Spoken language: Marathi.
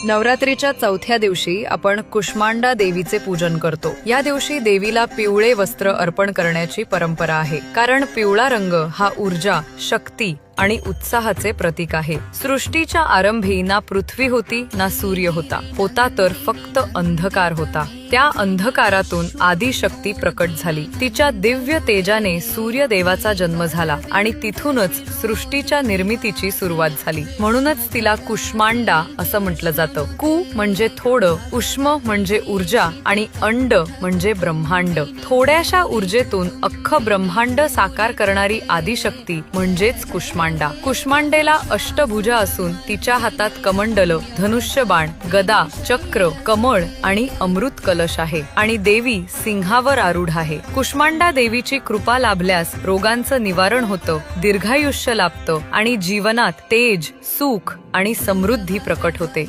नवरात्रीच्या चौथ्या दिवशी आपण कुष्मांडा देवीचे पूजन करतो। या दिवशी देवीला पिवळे वस्त्र अर्पण करण्याची परंपरा आहे, कारण पिवळा रंग हा ऊर्जा, शक्ती आणि उत्साहाचे प्रतीक आहे। सृष्टीच्या आरंभी ना पृथ्वी होती ना सूर्य होता तर फक्त अंधकार होता। त्या अंधकारातून आदिशक्ती प्रकट झाली। तिच्या दिव्य तेजाने सूर्य देवाचा जन्म झाला आणि तिथूनच सृष्टीच्या निर्मितीची सुरुवात झाली। म्हणूनच तिला कुष्मांडा असं म्हटलं जातं। कु म्हणजे थोडं, उष्म म्हणजे ऊर्जा आणि अंड म्हणजे ब्रह्मांड। थोड्याशा ऊर्जेतून अख्खं ब्रह्मांड साकार करणारी आदिशक्ती म्हणजेच कुष्मांडा। कुष्मांडेला अष्टभुजा असून तिच्या हातात कमंडल, धनुष्यबाण, गदा, चक्र, कमळ आणि अमृत कलश आहे आणि देवी सिंहावर आरूढ आहे। कुष्मांडा देवीची कृपा लाभल्यास रोगांचं निवारण होतं, दीर्घायुष्य लाभतं आणि जीवनात तेज, सुख आणि समृद्धी प्रकट होते।